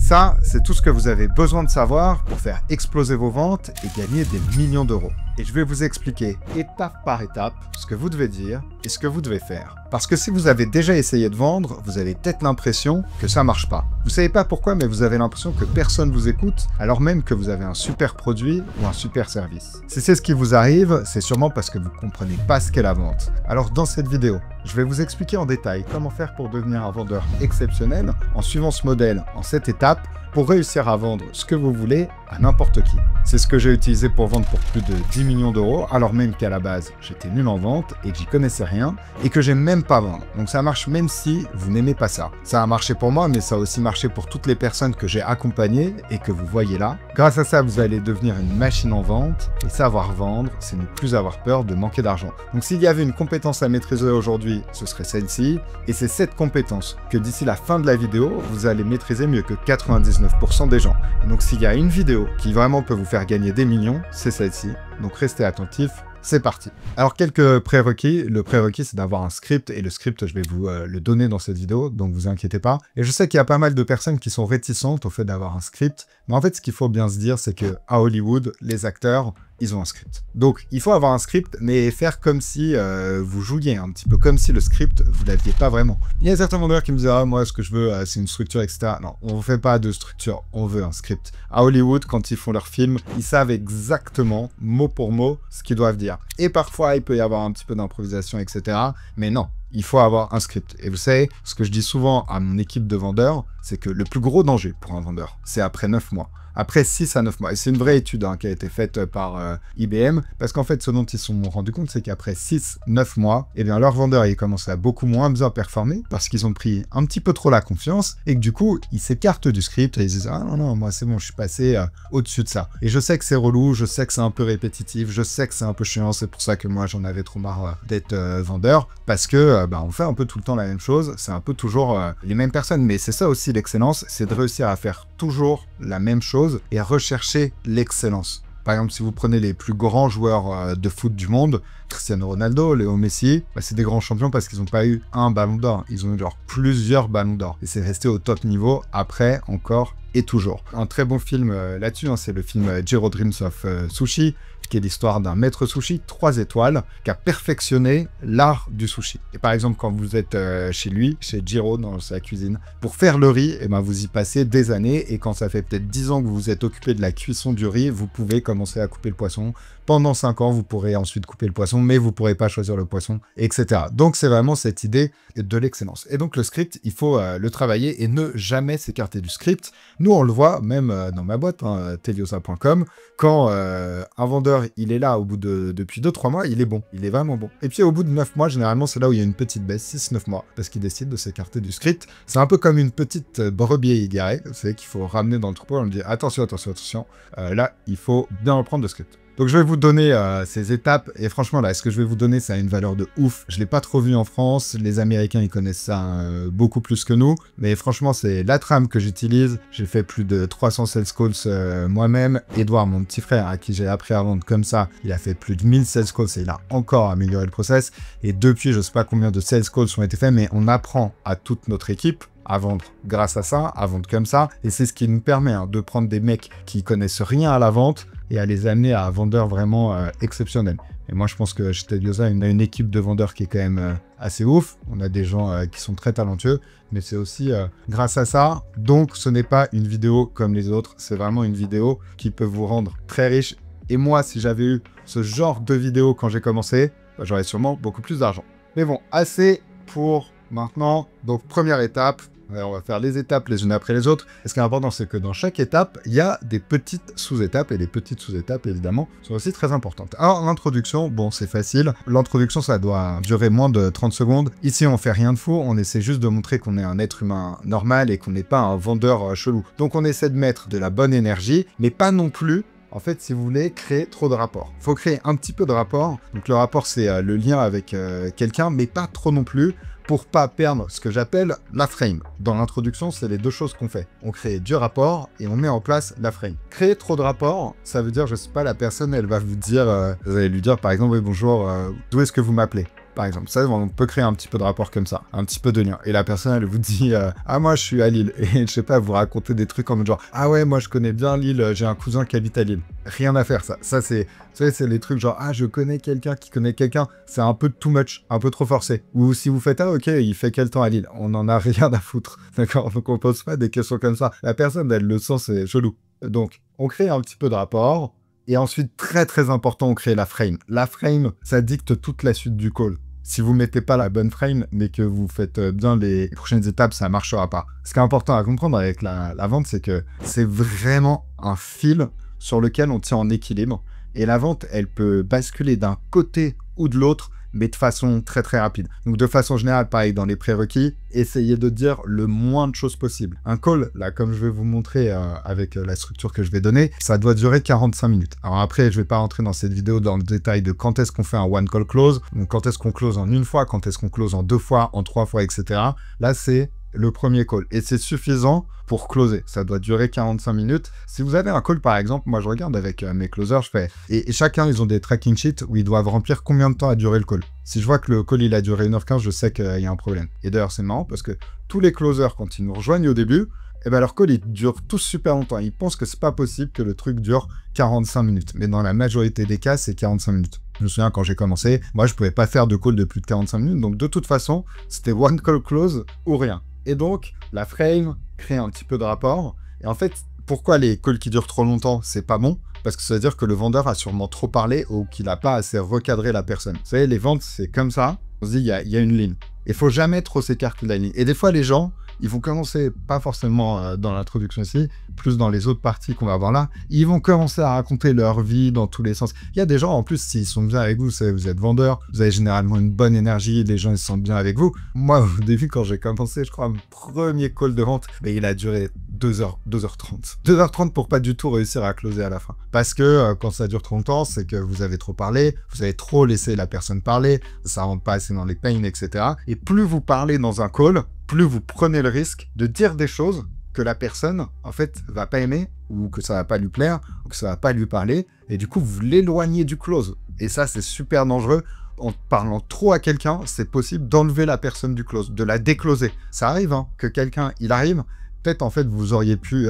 Ça, c'est tout ce que vous avez besoin de savoir pour faire exploser vos ventes et gagner des millions d'euros. Et je vais vous expliquer étape par étape ce que vous devez dire et ce que vous devez faire. Parce que si vous avez déjà essayé de vendre, vous avez peut-être l'impression que ça marche pas. Vous savez pas pourquoi, mais vous avez l'impression que personne vous écoute, alors même que vous avez un super produit ou un super service. Si c'est ce qui vous arrive, c'est sûrement parce que vous comprenez pas ce qu'est la vente. Alors dans cette vidéo, je vais vous expliquer en détail comment faire pour devenir un vendeur exceptionnel en suivant ce modèle en 7 étapes pour réussir à vendre ce que vous voulez à n'importe qui. C'est ce que j'ai utilisé pour vendre pour plus de 10 millions d'euros, alors même qu'à la base, j'étais nul en vente et que j'y connaissais rien et que j'aime même pas vendre. Donc ça marche même si vous n'aimez pas ça. Ça a marché pour moi, mais ça a aussi marché pour toutes les personnes que j'ai accompagnées et que vous voyez là. Grâce à ça, vous allez devenir une machine en vente et savoir vendre, c'est ne plus avoir peur de manquer d'argent. Donc s'il y avait une compétence à maîtriser aujourd'hui, ce serait celle-ci. Et c'est cette compétence que d'ici la fin de la vidéo, vous allez maîtriser mieux que 99% des gens. Et donc s'il y a une vidéo qui vraiment peut vous faire gagner des millions, c'est celle-ci. Donc restez attentifs, c'est parti. Alors quelques prérequis. Le prérequis, c'est d'avoir un script, et le script, je vais vous le donner dans cette vidéo, donc vous inquiétez pas. Et je sais qu'il y a pas mal de personnes qui sont réticentes au fait d'avoir un script, mais en fait, ce qu'il faut bien se dire, c'est que à Hollywood, les acteurs, ils ont un script. Donc, il faut avoir un script, mais faire comme si vous jouiez, un petit peu comme si le script, vous l'aviez pas vraiment. Il y a certains vendeurs qui me disent « Ah, moi, ce que je veux, c'est une structure, etc. » Non, on ne fait pas de structure, on veut un script. À Hollywood, quand ils font leurs films, ils savent exactement, mot pour mot, ce qu'ils doivent dire. Et parfois, il peut y avoir un petit peu d'improvisation, etc. Mais non, il faut avoir un script. Et vous savez, ce que je dis souvent à mon équipe de vendeurs, c'est que le plus gros danger pour un vendeur, c'est après 9 mois. Après 6 à 9 mois. Et c'est une vraie étude qui a été faite par IBM, parce qu'en fait, ce dont ils se sont rendus compte, c'est qu'après 6-9 mois, eh bien, leurs vendeurs, ils commencent à beaucoup moins bien performer, parce qu'ils ont pris un petit peu trop la confiance, et que du coup, ils s'écartent du script, et ils disent « Ah non, non, moi c'est bon, je suis passé au-dessus de ça. » Et je sais que c'est relou, je sais que c'est un peu répétitif, je sais que c'est un peu chiant, c'est pour ça que moi, j'en avais trop marre d'être vendeur, parce que on fait un peu tout le temps la même chose, c'est un peu toujours les mêmes personnes, mais c'est ça aussi l'excellence, c'est de réussir à faire toujours la même chose et à rechercher l'excellence. Par exemple, si vous prenez les plus grands joueurs de foot du monde, Cristiano Ronaldo, Léo Messi, c'est des grands champions parce qu'ils n'ont pas eu un ballon d'or, ils ont eu genre plusieurs ballons d'or. Et c'est resté au top niveau après, encore et toujours. Un très bon film là-dessus, c'est le film Jiro Dreams of Sushi, qui est l'histoire d'un maître sushi 3 étoiles qui a perfectionné l'art du sushi. Et par exemple, quand vous êtes chez lui, chez Jiro, dans sa cuisine, pour faire le riz, vous y passez des années, et quand ça fait peut-être 10 ans que vous vous êtes occupé de la cuisson du riz, vous pouvez commencer à couper le poisson. Pendant 5 ans, vous pourrez ensuite couper le poisson, mais vous ne pourrez pas choisir le poisson, etc. Donc, c'est vraiment cette idée de l'excellence. Et donc, le script, il faut le travailler et ne jamais s'écarter du script. Nous, on le voit même dans ma boîte, teliosa.com, quand un vendeur, il est là depuis 2-3 mois, il est bon, il est vraiment bon. Et puis, au bout de 9 mois, généralement, c'est là où il y a une petite baisse, 6-9 mois, parce qu'il décide de s'écarter du script. C'est un peu comme une petite brebis égarée, vous savez qu'il faut ramener dans le troupeau, on lui dit attention, attention, attention, là, il faut bien reprendre le script. Donc je vais vous donner ces étapes, et franchement là, ce que je vais vous donner, ça a une valeur de ouf. Je l'ai pas trop vu en France, les Américains ils connaissent ça beaucoup plus que nous, mais franchement c'est la trame que j'utilise. J'ai fait plus de 300 sales calls moi-même. Edouard, mon petit frère, à qui j'ai appris à vendre comme ça, il a fait plus de 1000 sales calls et il a encore amélioré le process. Et depuis, je sais pas combien de sales calls ont été faits, mais on apprend à toute notre équipe à vendre grâce à ça, à vendre comme ça, et c'est ce qui nous permet de prendre des mecs qui connaissent rien à la vente et à les amener à un vendeur vraiment exceptionnel. Et moi, je pense que chez Teliosa, on a une équipe de vendeurs qui est quand même assez ouf. On a des gens qui sont très talentueux, mais c'est aussi grâce à ça. Donc, ce n'est pas une vidéo comme les autres. C'est vraiment une vidéo qui peut vous rendre très riche. Et moi, si j'avais eu ce genre de vidéo quand j'ai commencé, j'aurais sûrement beaucoup plus d'argent. Mais bon, assez pour maintenant. Donc, première étape. On va faire les étapes les unes après les autres. Et ce qui est important, c'est que dans chaque étape, il y a des petites sous-étapes. Et les petites sous-étapes, évidemment, sont aussi très importantes. Alors, l'introduction, bon, c'est facile. L'introduction, ça doit durer moins de 30 secondes. Ici, on fait rien de fou. On essaie juste de montrer qu'on est un être humain normal et qu'on n'est pas un vendeur chelou. Donc, on essaie de mettre de la bonne énergie, mais pas non plus, en fait, si vous voulez, créer trop de rapports. Il faut créer un petit peu de rapport. Donc, le rapport, c'est le lien avec quelqu'un, mais pas trop non plus, pour pas perdre ce que j'appelle la frame. Dans l'introduction, c'est les deux choses qu'on fait. On crée du rapport et on met en place la frame. Créer trop de rapports, ça veut dire, je sais pas, la personne, elle va vous dire, vous allez lui dire par exemple, oui, bonjour, d'où est-ce que vous m'appelez? par exemple. Ça, on peut créer un petit peu de rapport comme ça, un petit peu de lien. Et la personne, elle vous dit ah, moi, je suis à Lille. Et je sais pas, vous racontez des trucs en mode genre ah ouais, moi, je connais bien Lille, j'ai un cousin qui habite à Lille. Rien à faire, ça. Ça, c'est, vous savez, c'est les trucs genre ah, je connais quelqu'un qui connaît quelqu'un. C'est un peu too much, un peu trop forcé. Ou si vous faites ah, ok, il fait quel temps à Lille? On en a rien à foutre. D'accord? Donc, on pose pas des questions comme ça. La personne, elle le sent, c'est chelou. Donc, on crée un petit peu de rapport. Et ensuite, très très important, on crée la frame. La frame, ça dicte toute la suite du call. Si vous mettez pas la bonne frame, mais que vous faites bien les prochaines étapes, ça marchera pas. Ce qui est important à comprendre avec la vente, c'est que c'est vraiment un fil sur lequel on tient en équilibre. Et la vente, elle peut basculer d'un côté ou de l'autre, mais de façon très très rapide. Donc de façon générale, pareil, dans les prérequis, essayez de dire le moins de choses possible. Un call, là, comme je vais vous montrer avec la structure que je vais donner, ça doit durer 45 minutes. Alors après, je vais pas rentrer dans cette vidéo dans le détail de quand est-ce qu'on fait un one call close, donc quand est-ce qu'on close en une fois, quand est-ce qu'on close en 2 fois, en 3 fois, etc. Là, c'est le premier call. Et c'est suffisant pour closer. Ça doit durer 45 minutes. Si vous avez un call, par exemple, moi, je regarde avec mes closers, je fais... Et chacun, ils ont des tracking sheets où ils doivent remplir combien de temps a duré le call. Si je vois que le call, il a duré 1h15, je sais qu'il y a un problème. Et d'ailleurs, c'est marrant parce que tous les closers, quand ils nous rejoignent au début, eh ben, leur call, il dure tous super longtemps. Ils pensent que c'est pas possible que le truc dure 45 minutes. Mais dans la majorité des cas, c'est 45 minutes. Je me souviens, quand j'ai commencé, moi, je pouvais pas faire de call de plus de 45 minutes. Donc, de toute façon, c'était one call close ou rien. Et donc, la frame crée un petit peu de rapport. Et en fait, pourquoi les calls qui durent trop longtemps, c'est pas bon? Parce que ça veut dire que le vendeur a sûrement trop parlé ou qu'il n'a pas assez recadré la personne. Vous savez, les ventes, c'est comme ça. On se dit, il y a une ligne. Il faut jamais trop s'écarter de la ligne. Et des fois, les gens, ils vont commencer, pas forcément dans l'introduction ici, plus dans les autres parties qu'on va voir là, ils vont commencer à raconter leur vie dans tous les sens. Il y a des gens, en plus, s'ils sont bien avec vous, vous êtes vendeur, vous avez généralement une bonne énergie, les gens ils se sentent bien avec vous. Moi, au début, quand j'ai commencé, je crois, mon premier call de vente, mais il a duré 2h30. 2h30 pour pas du tout réussir à closer à la fin. Parce que quand ça dure trop longtemps, c'est que vous avez trop parlé, vous avez trop laissé la personne parler, ça rentre pas assez dans les pains, etc. Et plus vous parlez dans un call, plus vous prenez le risque de dire des choses que la personne, en fait, va pas aimer, ou que ça va pas lui plaire, ou que ça va pas lui parler, et du coup, vous l'éloignez du close. Et ça, c'est super dangereux. En parlant trop à quelqu'un, c'est possible d'enlever la personne du close, de la décloser. Ça arrive, hein, que quelqu'un, il arrive, peut-être, en fait, vous auriez pu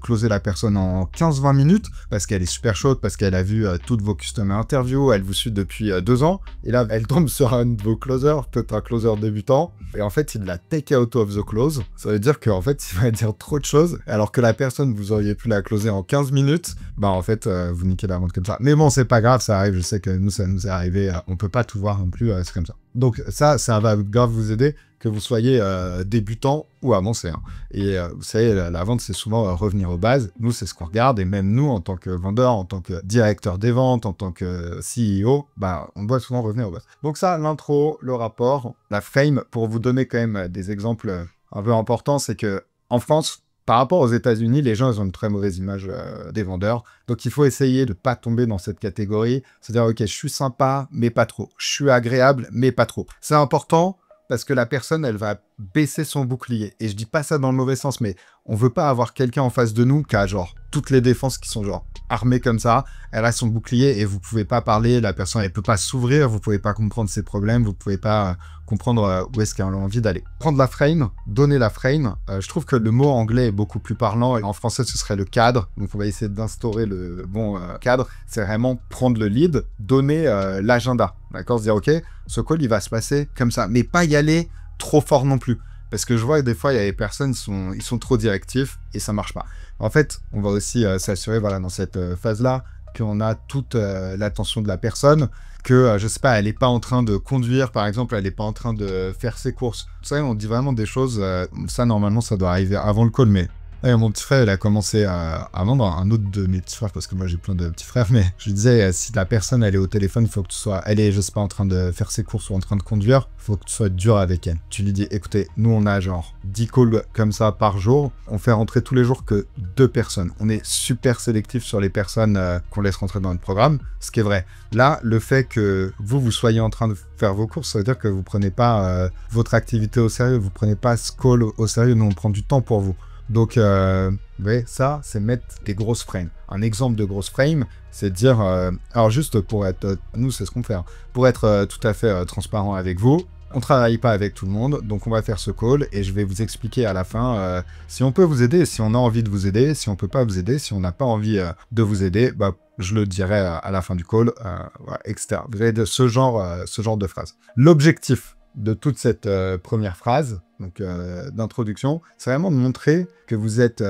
closer la personne en 15-20 minutes, parce qu'elle est super chaude, parce qu'elle a vu toutes vos customer interviews, elle vous suit depuis 2 ans, et là, elle tombe sur un de vos closers, peut-être un closer débutant, et en fait, il la take out of the close. Ça veut dire qu'en fait, il va dire trop de choses, alors que la personne, vous auriez pu la closer en 15 minutes, bah en fait, vous niquez la vente comme ça. Mais bon, c'est pas grave, ça arrive, je sais que nous, ça nous est arrivé, on peut pas tout voir non plus, c'est comme ça. Donc ça va grave vous aider, que vous soyez débutant ou avancé. Hein. Et vous savez, la vente, c'est souvent revenir aux bases. Nous, c'est ce qu'on regarde. Et même nous, en tant que vendeur, en tant que directeur des ventes, en tant que CEO, bah, on doit souvent revenir aux bases. Donc ça, l'intro, le rapport, la frame, pour vous donner quand même des exemples un peu importants, c'est que en France, par rapport aux États-Unis, les gens, ils ont une très mauvaise image des vendeurs. Donc, il faut essayer de ne pas tomber dans cette catégorie. C'est-à-dire, OK, je suis sympa, mais pas trop. Je suis agréable, mais pas trop. C'est important parce que la personne, elle va baisser son bouclier. Et je dis pas ça dans le mauvais sens, mais on veut pas avoir quelqu'un en face de nous qui a genre toutes les défenses qui sont genre armées comme ça. Elle a son bouclier et vous pouvez pas parler. La personne, elle peut pas s'ouvrir. Vous pouvez pas comprendre ses problèmes. Vous pouvez pas comprendre où est-ce qu'elle a envie d'aller. Prendre la frame, donner la frame. Je trouve que le mot anglais est beaucoup plus parlant. Et en français, ce serait le cadre. Donc, on va essayer d'instaurer le bon cadre. C'est vraiment prendre le lead, donner l'agenda. D'accord? Se dire, OK, ce call, il va se passer comme ça. Mais pas y aller trop fort non plus. Parce que je vois que des fois, il y a des personnes, ils sont trop directifs et ça marche pas. En fait, on va aussi s'assurer, voilà, dans cette phase-là, qu'on a toute l'attention de la personne, que, je sais pas, elle n'est pas en train de conduire, par exemple, elle n'est pas en train de faire ses courses. Vous savez, on dit vraiment des choses, ça, normalement, ça doit arriver avant le call, mais... Ouais, mon petit frère, il a commencé à vendre un autre de mes petits frères, parce que moi j'ai plein de petits frères, mais je lui disais, si la personne elle est au téléphone, il faut que tu sois, elle est, je sais pas, en train de faire ses courses ou en train de conduire, il faut que tu sois dur avec elle. Tu lui dis, écoutez, nous on a genre 10 calls comme ça par jour, on fait rentrer tous les jours que 2 personnes. On est super sélectif sur les personnes qu'on laisse rentrer dans notre programme, ce qui est vrai. Là, le fait que vous soyez en train de faire vos courses, ça veut dire que vous prenez pas votre activité au sérieux, vous prenez pas ce call au sérieux, nous on prend du temps pour vous. Donc, vous voyez, ça, c'est mettre des grosses frames. Un exemple de grosse frame, c'est de dire... alors, juste pour être... nous, c'est ce qu'on fait. Hein. Pour être tout à fait transparent avec vous, on travaille pas avec tout le monde, donc on va faire ce call et je vais vous expliquer à la fin si on peut vous aider, si on a envie de vous aider, si on peut pas vous aider, si on n'a pas envie de vous aider, bah, je le dirai à la fin du call, voilà, etc. Vous avez ce genre de phrase. L'objectif de toute cette première phrase, donc d'introduction, c'est vraiment de montrer que vous êtes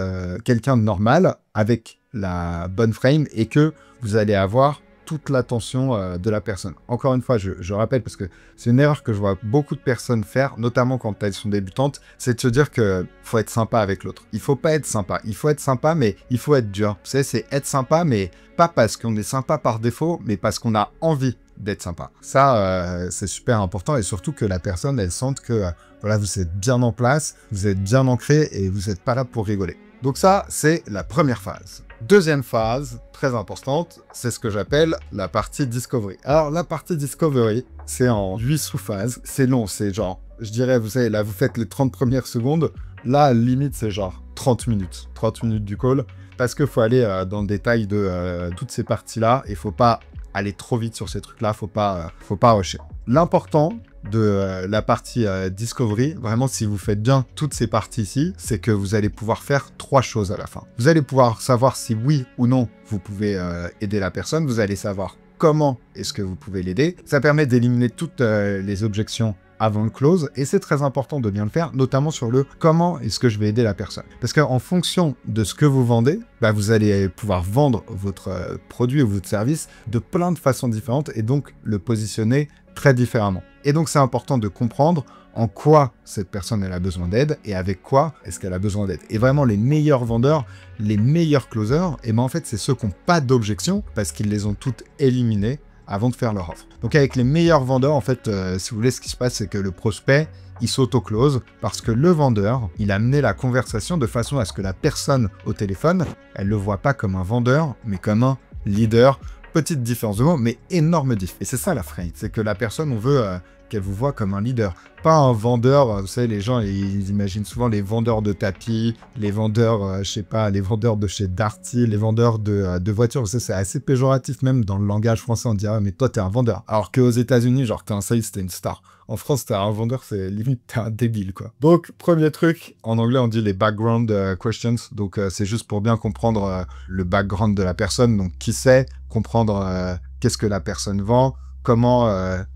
quelqu'un de normal avec la bonne frame et que vous allez avoir toute l'attention de la personne. Encore une fois, je rappelle, parce que c'est une erreur que je vois beaucoup de personnes faire, notamment quand elles sont débutantes, c'est de se dire que faut être sympa avec l'autre. Il faut pas être sympa. Il faut être sympa, mais il faut être dur. Vous savez, c'est être sympa, mais pas parce qu'on est sympa par défaut, mais parce qu'on a envie d'être sympa. Ça, c'est super important, et surtout que la personne, elle sente que voilà, vous êtes bien en place, vous êtes bien ancré, et vous n'êtes pas là pour rigoler. Donc ça, c'est la première phase. Deuxième phase, très importante, c'est ce que j'appelle la partie discovery. Alors, la partie discovery, c'est en 8 sous-phases. C'est long, c'est genre, je dirais, vous savez, là, vous faites les 30 premières secondes. Là, limite, c'est genre 30 minutes. 30 minutes du call. Parce qu'il faut aller dans le détail de toutes ces parties-là. Et il faut pas aller trop vite sur ces trucs-là. Faut pas rusher. L'important de la partie discovery, vraiment, si vous faites bien toutes ces parties ici, c'est que vous allez pouvoir faire 3 choses à la fin. Vous allez pouvoir savoir si oui ou non vous pouvez aider la personne. Vous allez savoir comment est-ce que vous pouvez l'aider. Ça permet d'éliminer toutes les objections avant le close, et c'est très important de bien le faire, notamment sur le comment est-ce que je vais aider la personne. Parce qu'en fonction de ce que vous vendez, bah, vous allez pouvoir vendre votre produit ou votre service de plein de façons différentes, et donc le positionner très différemment. Et donc c'est important de comprendre en quoi cette personne elle a besoin d'aide et avec quoi est-ce qu'elle a besoin d'aide. Et vraiment les meilleurs vendeurs, les meilleurs closers, et ben en fait c'est ceux qui n'ont pas d'objection parce qu'ils les ont toutes éliminées avant de faire leur offre. Donc avec les meilleurs vendeurs, en fait, si vous voulez, ce qui se passe, c'est que le prospect, il s'auto-close parce que le vendeur, il a mené la conversation de façon à ce que la personne au téléphone, elle le voit pas comme un vendeur, mais comme un leader. Petite différence de mots, mais énorme diff. Et c'est ça la frame, c'est que la personne, on veut qu'elle vous voit comme un leader, pas un vendeur. Vous savez, les gens, ils imaginent souvent les vendeurs de tapis, les vendeurs, je sais pas, les vendeurs de chez Darty, les vendeurs de voitures. Vous savez, c'est assez péjoratif, même dans le langage français, on dirait, ah, mais toi, t'es un vendeur. Alors qu'aux États-Unis, genre, t'es un sales, t'es une star. En France, t'es un vendeur, c'est limite, t'es un débile, quoi. Donc, premier truc, en anglais, on dit les background questions. Donc, c'est juste pour bien comprendre le background de la personne. Donc, qui c'est, comprendre qu'est-ce que la personne vend, comment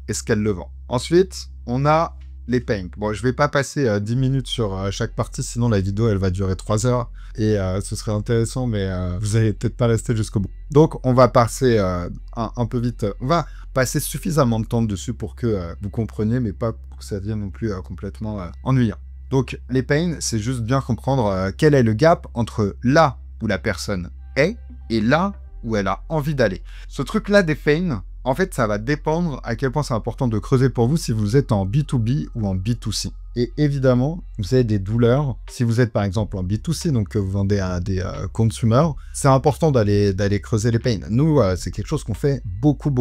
est-ce qu'elle le vend. Ensuite, on a les pains. Bon, je vais pas passer 10 minutes sur chaque partie, sinon la vidéo, elle va durer 3 heures. Et ce serait intéressant, mais vous allez peut-être pas rester jusqu'au bout. Donc, on va passer un peu vite. On va passer suffisamment de temps dessus pour que vous compreniez, mais pas pour que ça devienne non plus complètement ennuyant. Donc, les pains, c'est juste bien comprendre quel est le gap entre là où la personne est et là où elle a envie d'aller. Ce truc-là des pains, en fait, ça va dépendre à quel point c'est important de creuser pour vous si vous êtes en B2B ou en B2C. Et évidemment, vous avez des douleurs. Si vous êtes par exemple en B2C, donc que vous vendez à des consumers, c'est important d'aller creuser les pains. Nous, c'est quelque chose qu'on fait beaucoup.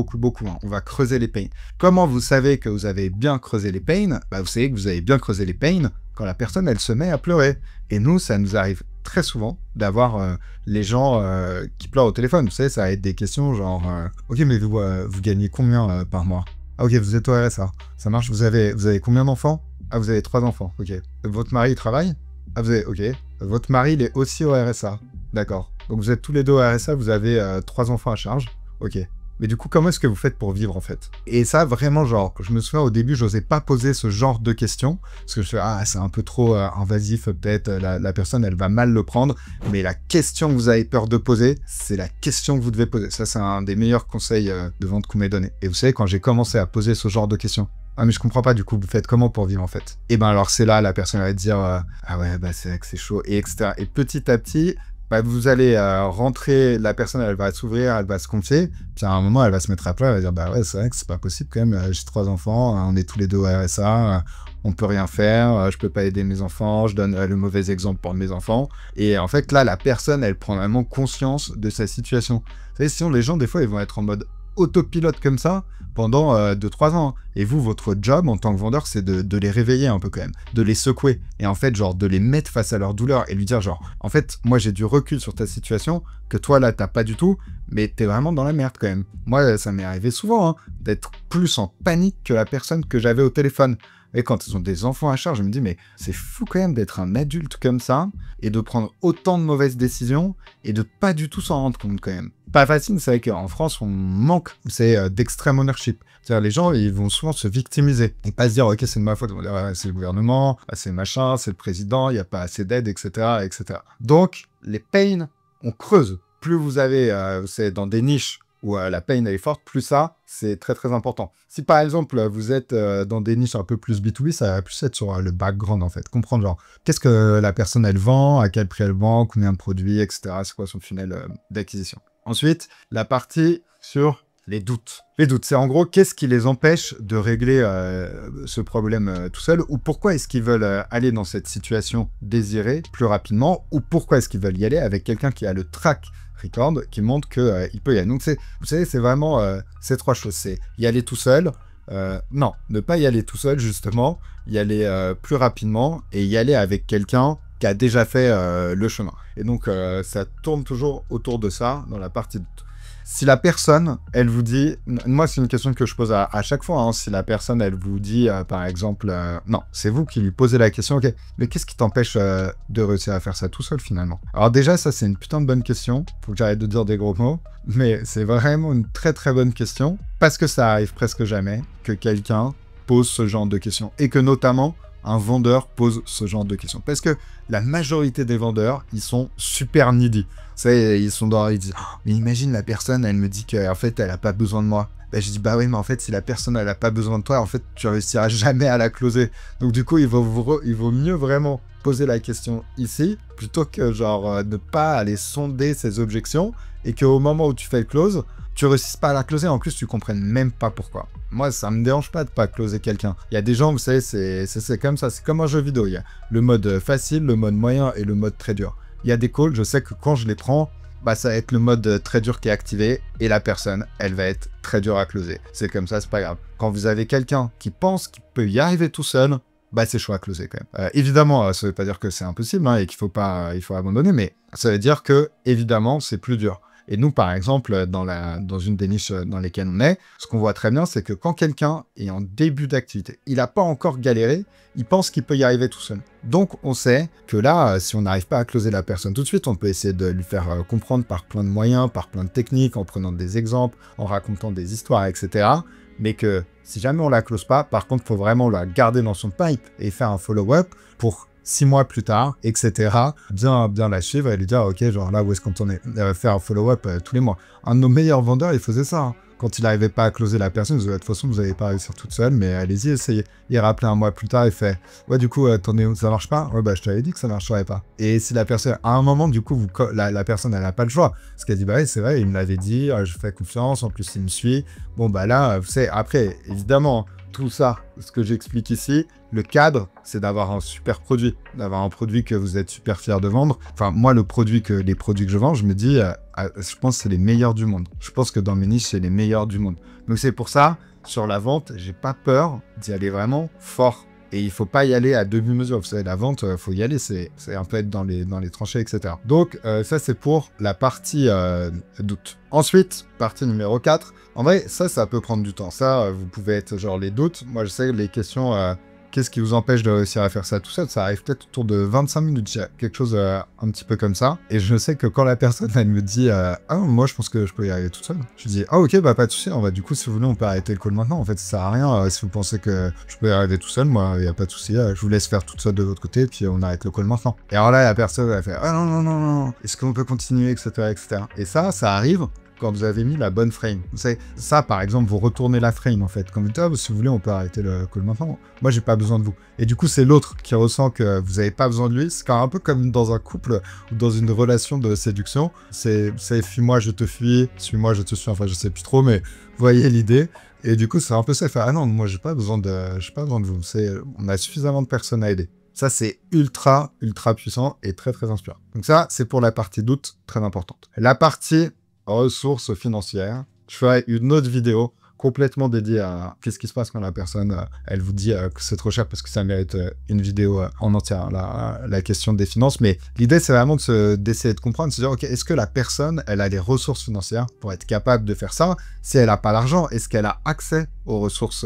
Hein. On va creuser les pains. Comment vous savez que vous avez bien creusé les pains? Bah, vous savez que vous avez bien creusé les pains quand la personne, elle se met à pleurer. Et nous, ça nous arrive très souvent d'avoir les gens qui pleurent au téléphone. Vous savez, ça va être des questions genre ok, mais vous gagnez combien par mois? Ah ok, vous êtes au RSA. Ça marche, vous avez combien d'enfants? Ah, vous avez 3 enfants, ok. Votre mari, il travaille? Ah, vous avez, ok. Votre mari, il est aussi au RSA. D'accord. Donc vous êtes tous les deux au RSA, vous avez 3 enfants à charge. Ok. Mais du coup, comment est-ce que vous faites pour vivre, en fait? Et ça, vraiment, genre, je me souviens, au début, j'osais pas poser ce genre de questions, parce que je fais, ah, c'est un peu trop invasif, peut-être, la personne, elle va mal le prendre, mais la question que vous avez peur de poser, c'est la question que vous devez poser. Ça, c'est un des meilleurs conseils de vente qu'on m'ait donné. Et vous savez, quand j'ai commencé à poser ce genre de questions, ah, mais je comprends pas, du coup, vous faites comment pour vivre, en fait? Et ben, alors, c'est là, la personne va dire, ah ouais, bah, c'est vrai que c'est chaud, et etc. Et petit à petit, bah, vous allez rentrer, la personne, elle va s'ouvrir, elle va se confier, puis à un moment, elle va se mettre à pleurer, elle va dire, bah ouais, c'est vrai que c'est pas possible quand même, j'ai 3 enfants, on est tous les deux au RSA, on peut rien faire, je peux pas aider mes enfants, je donne le mauvais exemple pour mes enfants, et en fait, là, la personne, elle prend vraiment conscience de sa situation. Vous savez, sinon, les gens, des fois, ils vont être en mode, autopilote comme ça pendant 2-3 ans. Et vous, votre job en tant que vendeur, c'est de les réveiller un peu quand même, de les secouer. Et en fait, genre, de les mettre face à leur douleur et lui dire, genre, en fait, moi, j'ai du recul sur ta situation que toi, là, t'as pas du tout, mais t'es vraiment dans la merde quand même. Moi, ça m'est arrivé souvent, hein, d'être plus en panique que la personne que j'avais au téléphone. Et quand ils ont des enfants à charge, je me dis, mais c'est fou quand même d'être un adulte comme ça et de prendre autant de mauvaises décisions et de pas du tout s'en rendre compte quand même. Pas facile, c'est vrai qu'en France, on manque d'extreme ownership. C'est-à-dire, les gens, ils vont souvent se victimiser et pas se dire, ok, c'est de ma faute. Ils vont dire, ouais, c'est le gouvernement, c'est machin, c'est le président, il n'y a pas assez d'aide, etc., etc. Donc, les pains, on creuse. Plus vous avez, c'est dans des niches où la pain elle est forte, plus ça, c'est très très important. Si par exemple vous êtes dans des niches un peu plus B2B, ça va plus être sur le background en fait. Comprendre genre, qu'est-ce que la personne elle vend, à quel prix elle vend, combien de produits, etc. C'est quoi son funnel d'acquisition. Ensuite, la partie sur les doutes. Les doutes, c'est en gros, qu'est-ce qui les empêche de régler ce problème tout seul, ou pourquoi est-ce qu'ils veulent aller dans cette situation désirée plus rapidement, ou pourquoi est-ce qu'ils veulent y aller avec quelqu'un qui a le track record qui montre qu'il peut y aller. Donc, vous savez, c'est vraiment ces trois choses. C'est y aller tout seul, non, ne pas y aller tout seul, justement, y aller plus rapidement et y aller avec quelqu'un qui a déjà fait le chemin. Et donc, ça tourne toujours autour de ça dans la partie de... Si la personne, elle vous dit... Moi, c'est une question que je pose à chaque fois. Hein, si la personne, elle vous dit, par exemple... non, c'est vous qui lui posez la question. Ok, mais qu'est-ce qui t'empêche de réussir à faire ça tout seul, finalement? Alors déjà, ça, c'est une putain de bonne question. Faut que j'arrête de dire des gros mots. Mais c'est vraiment une très, très bonne question. Parce que ça arrive presque jamais que quelqu'un pose ce genre de questions. Et que notamment... un vendeur pose ce genre de questions. Parce que la majorité des vendeurs, ils sont super needy. Vous savez, ils sont dans... Ils disent oh, « Mais imagine, la personne, elle me dit qu'en fait, elle n'a pas besoin de moi. » Ben, je dis « Bah oui, mais en fait, si la personne, elle n'a pas besoin de toi, en fait, tu réussiras jamais à la closer. » Donc du coup, il vaut mieux vraiment poser la question ici, plutôt que genre ne pas aller sonder ses objections, et qu'au moment où tu fais le close, tu réussisses pas à la closer, en plus tu comprennes même pas pourquoi. Moi, ça me dérange pas de pas closer quelqu'un. Il y a des gens, vous savez, c'est comme ça, c'est comme un jeu vidéo. Il y a le mode facile, le mode moyen et le mode très dur. Il y a des calls, je sais que quand je les prends, bah ça va être le mode très dur qui est activé et la personne, elle va être très dure à closer. C'est comme ça, c'est pas grave. Quand vous avez quelqu'un qui pense qu'il peut y arriver tout seul, bah c'est chaud à closer quand même. Évidemment, ça veut pas dire que c'est impossible hein, et qu'il faut pas, il faut abandonner, mais ça veut dire que évidemment c'est plus dur. Et nous, par exemple, dans une des niches dans lesquelles on est, ce qu'on voit très bien, c'est que quand quelqu'un est en début d'activité, il n'a pas encore galéré, il pense qu'il peut y arriver tout seul. Donc, on sait que là, si on n'arrive pas à closer la personne tout de suite, on peut essayer de lui faire comprendre par plein de moyens, par plein de techniques, en prenant des exemples, en racontant des histoires, etc. Mais que si jamais on la close pas, par contre, il faut vraiment la garder dans son pipe et faire un follow-up pour 6 mois plus tard, etc. Bien la suivre et lui dire, ok, genre là, où est-ce qu'on en est? Faire un follow-up tous les mois. Un de nos meilleurs vendeurs, il faisait ça. Hein. Quand il n'arrivait pas à closer la personne, il disait, de toute façon, vous n'allez pas réussir toute seule, mais allez-y, essayez. Il rappelait un mois plus tard, il fait, ouais, du coup, ça marche pas? Ouais, bah, je t'avais dit que ça marcherait pas. Et si la personne, à un moment, du coup, la personne, elle n'a pas le choix. Parce qu'elle dit, bah oui, c'est vrai, il me l'avait dit, je fais confiance, en plus, il me suit. Bon, bah là, vous savez, après, évidemment, tout ça, ce que j'explique ici, le cadre, c'est d'avoir un super produit, d'avoir un produit que vous êtes super fier de vendre. Enfin, moi, les produits que je vends, je me dis, je pense que c'est les meilleurs du monde. Je pense que dans mes niches, c'est les meilleurs du monde. Donc c'est pour ça, sur la vente, j'ai pas peur d'y aller vraiment fort. Et il faut pas y aller à demi-mesure. Vous savez, la vente, faut y aller, c'est un peu être dans les tranchées, etc. Donc, ça, c'est pour la partie doute. Ensuite, partie numéro 4. En vrai, ça peut prendre du temps. Ça, vous pouvez être genre les doutes. Moi, je sais les questions... qu'est-ce qui vous empêche de réussir à faire ça tout seul? Ça arrive peut-être autour de 25 minutes, quelque chose un petit peu comme ça. Et je sais que quand la personne, elle me dit « Ah, moi, je pense que je peux y arriver tout seul. » Je dis « Ah, ok, bah pas de souci. Du coup, si vous voulez, on peut arrêter le call maintenant. En fait, ça sert à rien. Si vous pensez que je peux y arriver tout seul, moi, il n'y a pas de souci. Je vous laisse faire tout ça de votre côté, puis on arrête le call maintenant. » Et alors là, la personne, elle fait « Ah, non, non, non, non. Est-ce qu'on peut continuer, etc., etc. » Et ça arrive quand vous avez mis la bonne frame. Vous savez, ça, par exemple, vous retournez la frame, en fait. Quand vous dites, si vous voulez, on peut arrêter le call maintenant. Moi, j'ai pas besoin de vous. Et du coup, c'est l'autre qui ressent que vous n'avez pas besoin de lui. C'est un peu comme dans un couple ou dans une relation de séduction. C'est fuis-moi, je te fuis, suis-moi, je te suis. Enfin, je sais plus trop, mais vous voyez l'idée. Et du coup, c'est un peu ça. Ah non, moi, j'ai pas besoin de vous. On a suffisamment de personnes à aider. Ça, c'est ultra, ultra puissant et très, très inspirant. Donc ça, c'est pour la partie doute, très importante. La partie ressources financières. je ferai une autre vidéo complètement dédiée à qu'est-ce qui se passe quand la personne, elle vous dit que c'est trop cher, parce que ça mérite une vidéo en entière, la question des finances. Mais l'idée, c'est vraiment d'essayer de comprendre, de se dire, ok, est-ce que la personne, elle a les ressources financières pour être capable de faire ça? Si elle n'a pas l'argent, est-ce qu'elle a accès aux ressources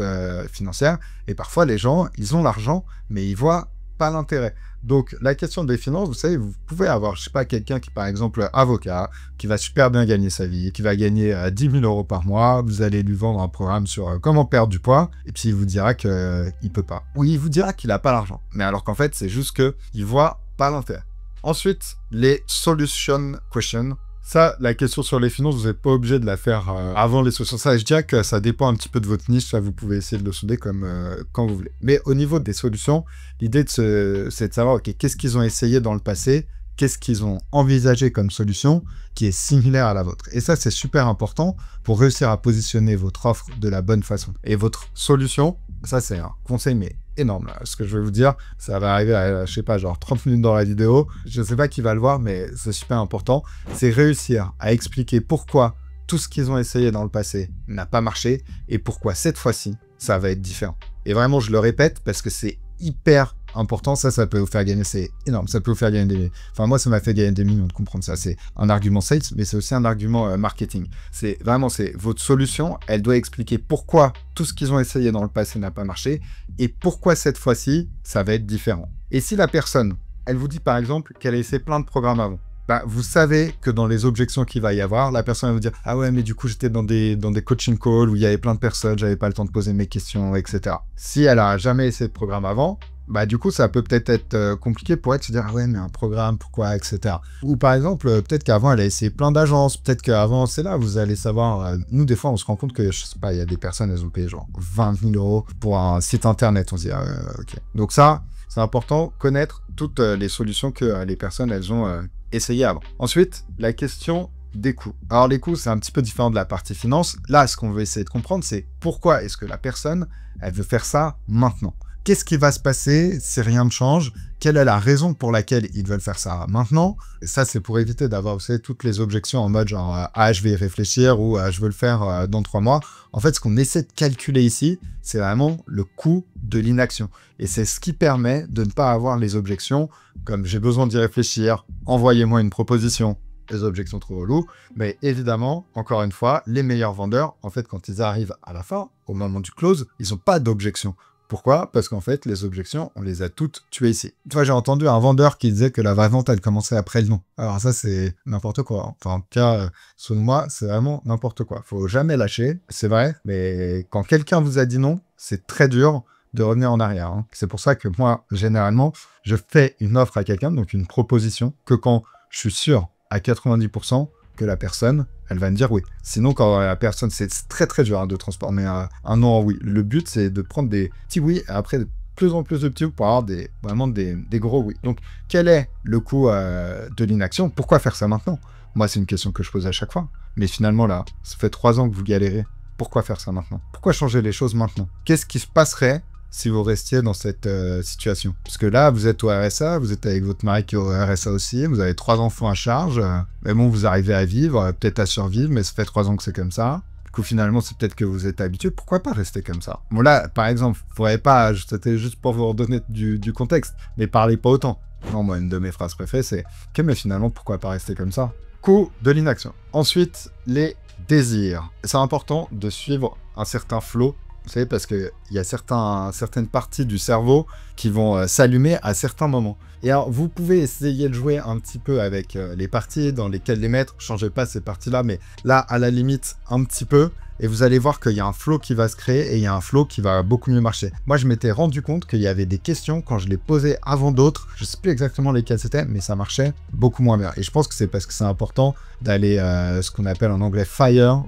financières? Et parfois, les gens, ils ont l'argent, mais ils voient pas l'intérêt. Donc, la question des finances, vous savez, vous pouvez avoir, je sais pas, quelqu'un qui, par exemple, avocat, qui va super bien gagner sa vie, qui va gagner 10 000 € par mois, vous allez lui vendre un programme sur comment perdre du poids, et puis il vous dira qu'il peut pas. Ou il vous dira qu'il a pas l'argent. Mais alors qu'en fait, c'est juste qu'il voit pas l'intérêt. Ensuite, les solution questions. Ça, la question sur les finances, vous n'êtes pas obligé de la faire avant les solutions. Ça, je dirais que ça dépend un petit peu de votre niche. Ça, vous pouvez essayer de le souder comme quand vous voulez. Mais au niveau des solutions, l'idée, c'est de savoir, ok, qu'est-ce qu'ils ont essayé dans le passé, qu'est-ce qu'ils ont envisagé comme solution qui est similaire à la vôtre. Et ça, c'est super important pour réussir à positionner votre offre de la bonne façon. Et votre solution, ça, c'est un conseil, mais énorme. Là. Ce que je vais vous dire, ça va arriver à, je sais pas, genre 30 minutes dans la vidéo. Je sais pas qui va le voir, mais c'est super important. C'est réussir à expliquer pourquoi tout ce qu'ils ont essayé dans le passé n'a pas marché et pourquoi cette fois-ci, ça va être différent. Et vraiment, je le répète parce que c'est hyper important. Ça peut vous faire gagner, c'est énorme. Ça peut vous faire gagner des... Enfin, moi, ça m'a fait gagner des millions de comprendre ça. C'est un argument sales, mais c'est aussi un argument marketing. C'est vraiment, c'est votre solution, elle doit expliquer pourquoi tout ce qu'ils ont essayé dans le passé n'a pas marché et pourquoi cette fois-ci, ça va être différent. Et si la personne, elle vous dit par exemple qu'elle a essayé plein de programmes avant, bah, vous savez que dans les objections qu'il va y avoir, la personne va vous dire « Ah ouais, mais du coup, j'étais dans des coaching calls où il y avait plein de personnes, j'avais pas le temps de poser mes questions, etc. » Si elle a jamais essayé de programme avant, bah du coup, ça peut peut-être être compliqué pour elle de se dire « Ah ouais, mais un programme, pourquoi, etc. » Ou par exemple, peut-être qu'avant, elle a essayé plein d'agences, peut-être qu'avant, c'est là, vous allez savoir... nous, des fois, on se rend compte que, je sais pas, il y a des personnes, elles ont payé genre 20 000 € pour un site internet. On se dit « Ah ok. » Donc ça, c'est important, connaître toutes les solutions que les personnes, elles ont essayé avant. Ensuite, la question des coûts. Alors les coûts, c'est un petit peu différent de la partie finance. Là, ce qu'on veut essayer de comprendre, c'est pourquoi est-ce que la personne, elle veut faire ça maintenant? Qu'est-ce qui va se passer si rien ne change? Quelle est la raison pour laquelle ils veulent faire ça maintenant? Et ça, c'est pour éviter d'avoir, vous savez, toutes les objections en mode genre « Ah, je vais y réfléchir » ou « Ah, je veux le faire dans 3 mois ». En fait, ce qu'on essaie de calculer ici, c'est vraiment le coût de l'inaction. Et c'est ce qui permet de ne pas avoir les objections comme « J'ai besoin d'y réfléchir, envoyez-moi une proposition ». Les objections trop reloues. Mais évidemment, encore une fois, les meilleurs vendeurs, en fait, quand ils arrivent à la fin, au moment du close, ils n'ont pas d'objections. Pourquoi? Parce qu'en fait, les objections, on les a toutes tuées ici. Tu vois, j'ai entendu un vendeur qui disait que la vente, elle commençait après le nom. Alors ça, c'est n'importe quoi. Enfin, en tout cas, selon moi, c'est vraiment n'importe quoi. Faut jamais lâcher, c'est vrai, mais quand quelqu'un vous a dit non, c'est très dur de revenir en arrière. Hein. C'est pour ça que moi, généralement, je fais une offre à quelqu'un, donc une proposition, que quand je suis sûr à 90% que la personne, elle va me dire oui. Sinon, quand la personne, c'est très très dur hein, de transformer un non en oui. Le but, c'est de prendre des petits oui, et après, de plus en plus de petits oui pour avoir vraiment des gros oui. Donc, quel est le coût de l'inaction? Pourquoi faire ça maintenant? Moi, c'est une question que je pose à chaque fois. Mais finalement, là, ça fait 3 ans que vous galérez. Pourquoi faire ça maintenant? Pourquoi changer les choses maintenant? Qu'est-ce qui se passerait si vous restiez dans cette situation? Parce que là, vous êtes au RSA, vous êtes avec votre mari qui est au RSA aussi, vous avez 3 enfants à charge, mais bon, vous arrivez à vivre, peut-être à survivre, mais ça fait 3 ans que c'est comme ça. Du coup, finalement, c'est peut-être que vous êtes habitué. Pourquoi pas rester comme ça? Bon, là, par exemple, vous ne pourrez pas, c'était juste pour vous redonner du contexte, mais parlez pas autant. Non, moi, une de mes phrases préférées, c'est « Ok, mais finalement, pourquoi pas rester comme ça ?» Coût de l'inaction. Ensuite, les désirs. C'est important de suivre un certain flow. Vous savez, parce qu'il y a certaines parties du cerveau qui vont s'allumer à certains moments. Et alors, vous pouvez essayer de jouer un petit peu avec les parties dans lesquelles les mettre. Changez pas ces parties-là, mais là, à la limite, un petit peu. Et vous allez voir qu'il y a un flow qui va se créer et il y a un flow qui va beaucoup mieux marcher. Moi, je m'étais rendu compte qu'il y avait des questions quand je les posais avant d'autres. Je sais plus exactement lesquelles c'était, mais ça marchait beaucoup moins bien. Et je pense que c'est parce que c'est important d'aller, ce qu'on appelle en anglais fire,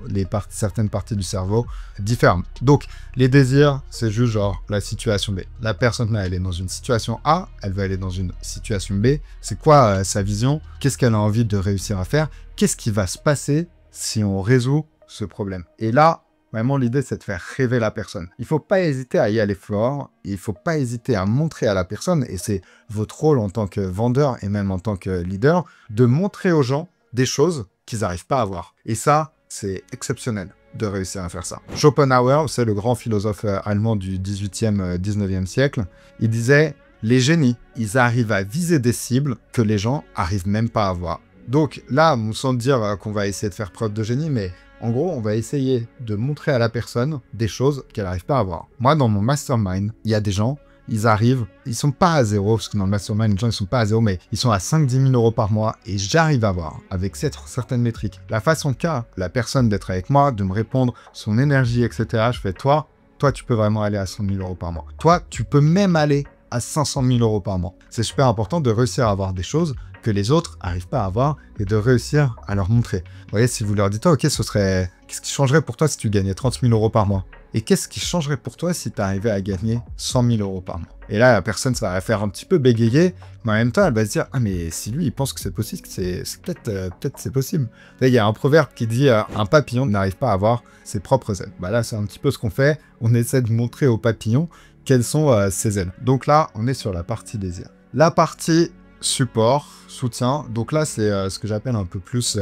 certaines parties du cerveau différentes. Donc, les désirs, c'est juste genre la situation B. La personne là, elle est dans une situation A, elle va aller dans une situation B. C'est quoi sa vision? Qu'est-ce qu'elle a envie de réussir à faire? Qu'est-ce qui va se passer si on résout ce problème? Et là, vraiment, l'idée, c'est de faire rêver la personne. Il ne faut pas hésiter à y aller fort. Il ne faut pas hésiter à montrer à la personne, et c'est votre rôle en tant que vendeur et même en tant que leader, de montrer aux gens des choses qu'ils n'arrivent pas à voir. Et ça, c'est exceptionnel. de réussir à faire ça. Schopenhauer, c'est le grand philosophe allemand du 18e, 19e siècle, il disait « Les génies, ils arrivent à viser des cibles que les gens arrivent même pas à voir. » Donc là, sans dire qu'on va essayer de faire preuve de génie, mais en gros, on va essayer de montrer à la personne des choses qu'elle n'arrive pas à voir. Moi, dans mon mastermind, il y a des gens, ils arrivent, ils sont pas à zéro, parce que dans le mastermind, les gens, ils sont pas à zéro, mais ils sont à 5-10 000 euros par mois, et j'arrive à voir, avec certaines métriques, la façon qu'a la personne d'être avec moi, de me répondre, son énergie, etc. Je fais, toi, tu peux vraiment aller à 100 000 euros par mois. Toi, tu peux même aller à 500 000 euros par mois. C'est super important de réussir à avoir des choses que les autres n'arrivent pas à avoir et de réussir à leur montrer. Vous voyez, si vous leur dites, ok, qu'est-ce qui changerait pour toi si tu gagnais 30 000 euros par mois? Et qu'est-ce qui changerait pour toi si tu arrivais à gagner 100 000 euros par mois? Et là, la personne, ça va faire un petit peu bégayer, mais en même temps, elle va se dire, ah, mais si lui, il pense que c'est possible, peut-être c'est possible. Là, il y a un proverbe qui dit, un papillon n'arrive pas à avoir ses propres ailes. Bah là, c'est un petit peu ce qu'on fait. On essaie de montrer au papillon quelles sont ses ailes. Donc là, on est sur la partie désir. La partie support, soutien. Donc là, c'est ce que j'appelle un peu plus